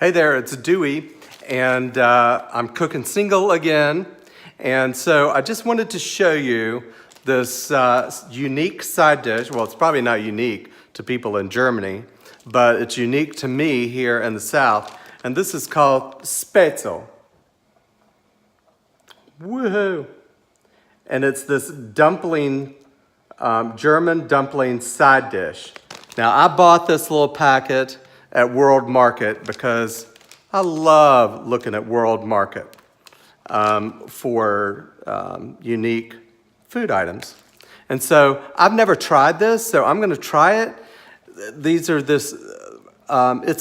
Hey there, it's Dewey, and I'm cooking single again. And so I just wanted to show you this unique side dish. Well, it's probably not unique to people in Germany, but it's unique to me here in the South. And this is called Spaetzle. Woohoo! And it's this dumpling, German dumpling side dish. Now, I bought this little packet at World Market because I love looking at World Market for unique food items. And so I've never tried this, so I'm going to try it. It's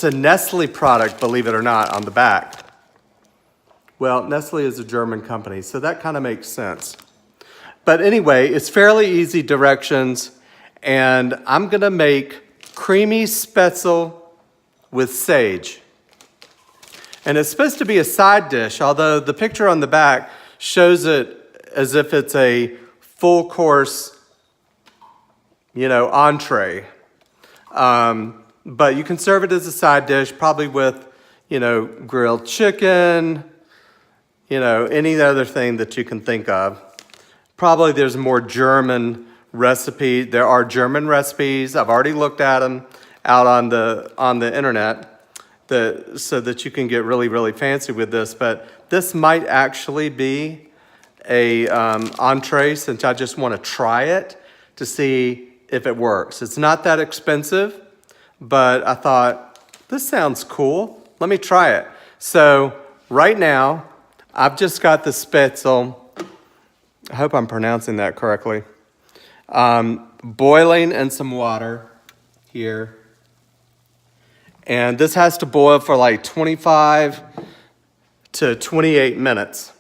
a Nestle product, believe it or not, on the back. Well, Nestle is a German company, so that kind of makes sense. But anyway, it's fairly easy directions, and I'm going to make creamy Spaetzle with sage. And it's supposed to be a side dish, although the picture on the back shows it as if it's a full course, entree. But you can serve it as a side dish, probably with, grilled chicken, any other thing that you can think of. Probably there's more German recipe. There are German recipes. I've already looked at them out on the internet so that you can get really, really fancy with this. But this might actually be a entree, since I just want to try it to see if it works. It's not that expensive, but I thought, this sounds cool. Let me try it. So right now, I've just got the Spaetzle. I hope I'm pronouncing that correctly. Boiling in some water here. And this has to boil for like 25 to 28 minutes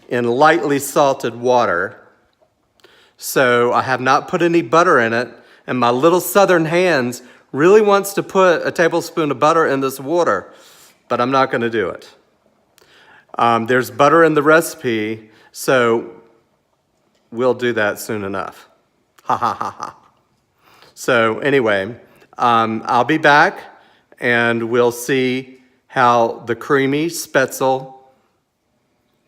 in lightly salted water. So I have not put any butter in it, and my little southern hands really wants to put a tablespoon of butter in this water, but I'm not going to do it. There's butter in the recipe, so we'll do that soon enough. Ha ha ha ha. So anyway, I'll be back and we'll see how the creamy Spaetzle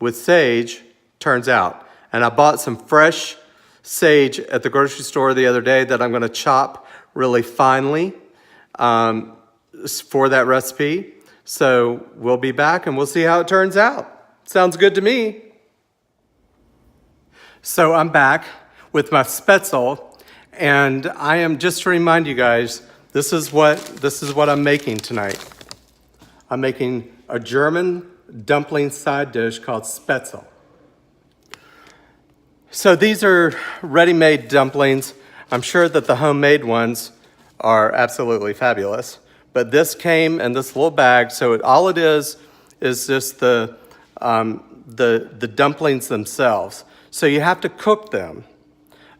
with sage turns out. And I bought some fresh sage at the grocery store the other day that I'm going to chop really finely for that recipe. So we'll be back and we'll see how it turns out. Sounds good to me. So I'm back with my Spaetzle, and I am, just to remind you guys, this is what I'm making tonight. I'm making a German dumpling side dish called Spaetzle. So these are ready-made dumplings. I'm sure that the homemade ones are absolutely fabulous, but this came in this little bag, so all it is just the dumplings themselves. So you have to cook them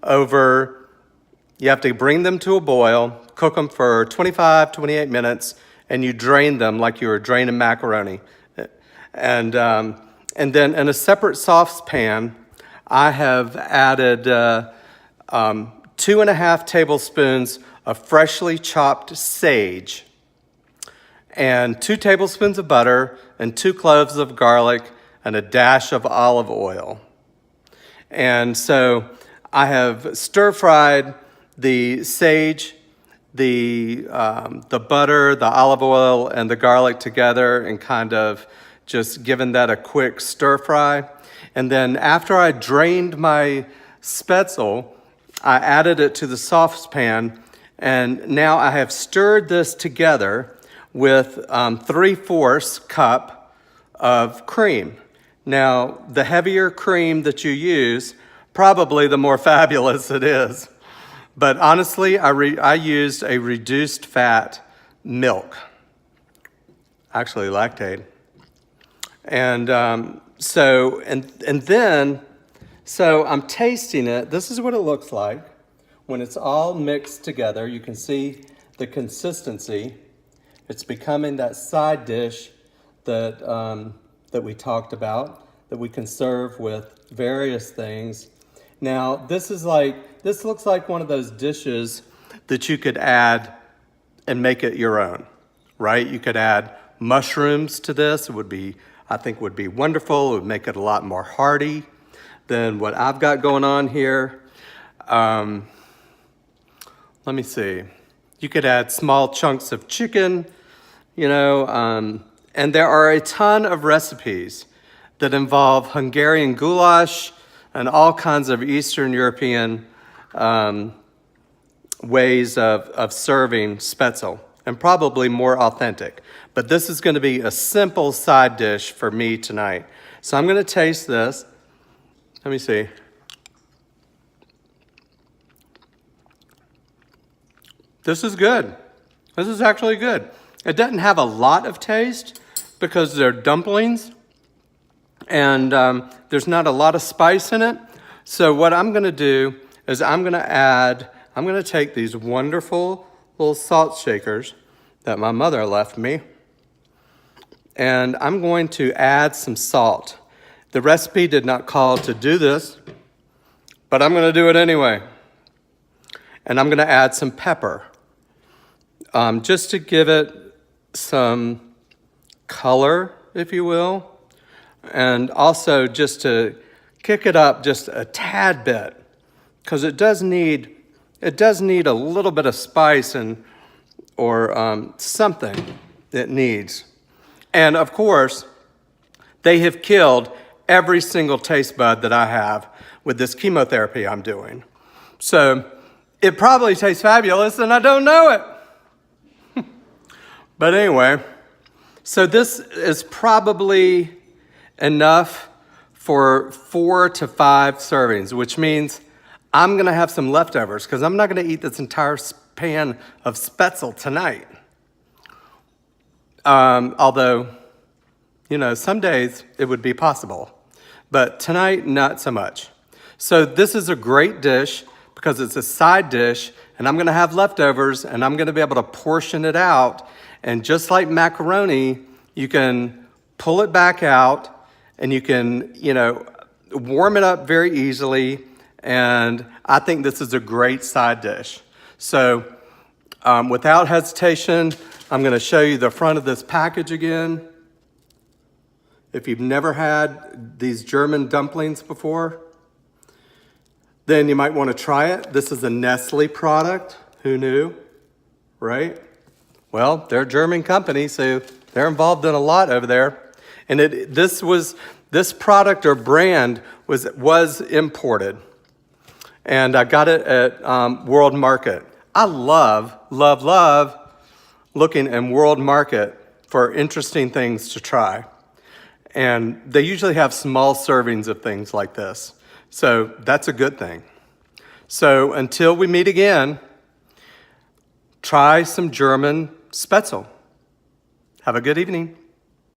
you have to bring them to a boil, cook them for 25, 28 minutes, and you drain them like you were draining macaroni. And then in a separate saucepan, I have added 2.5 tablespoons of freshly chopped sage, and 2 tablespoons of butter, and 2 cloves of garlic, and a dash of olive oil. And so I have stir-fried the sage, the butter, the olive oil, and the garlic together, and kind of just given that a quick stir-fry. And then after I drained my Spaetzle, I added it to the saucepan, and now I have stirred this together with 3/4 cup of cream. Now, the heavier cream that you use, probably the more fabulous it is. But honestly, I used a reduced fat milk, actually lactate. And so I'm tasting it. This is what it looks like when it's all mixed together. You can see the consistency. It's becoming that side dish that we talked about, that we can serve with various things. Now, this looks like one of those dishes that you could add and make it your own, right? You could add mushrooms to this, I think would be wonderful. It would make it a lot more hearty than what I've got going on here. Let me see. You could add small chunks of chicken, and there are a ton of recipes that involve Hungarian goulash and all kinds of Eastern European ways of serving Spaetzle, and probably more authentic. But this is going to be a simple side dish for me tonight. So I'm going to taste this. Let me see. This is good. This is actually good. It doesn't have a lot of taste because they're dumplings, and there's not a lot of spice in it. So what I'm going to do is I'm going to take these wonderful little salt shakers that my mother left me, and I'm going to add some salt. The recipe did not call to do this, but I'm going to do it anyway. And I'm going to add some pepper, just to give it some color, if you will, and also just to kick it up just a tad bit, because it does need a little bit of spice or something it needs. And of course, they have killed every single taste bud that I have with this chemotherapy I'm doing. So it probably tastes fabulous and I don't know it. But anyway, so this is probably enough for 4 to 5 servings, which means I'm going to have some leftovers because I'm not going to eat this entire pan of Spaetzle tonight. Although, some days it would be possible. But tonight, not so much. So this is a great dish because it's a side dish, and I'm going to have leftovers, and I'm going to be able to portion it out. And just like macaroni, you can pull it back out, and you can, warm it up very easily. And I think this is a great side dish. So without hesitation, I'm going to show you the front of this package again. If you've never had these German dumplings before, then you might want to try it. This is a Nestle product. Who knew, right? Well, they're a German company, so they're involved in a lot over there. And this product or brand was imported. And I got it at World Market. I love looking in World Market for interesting things to try. And they usually have small servings of things like this. So that's a good thing. So until we meet again, try some German Spaetzle. Have a good evening.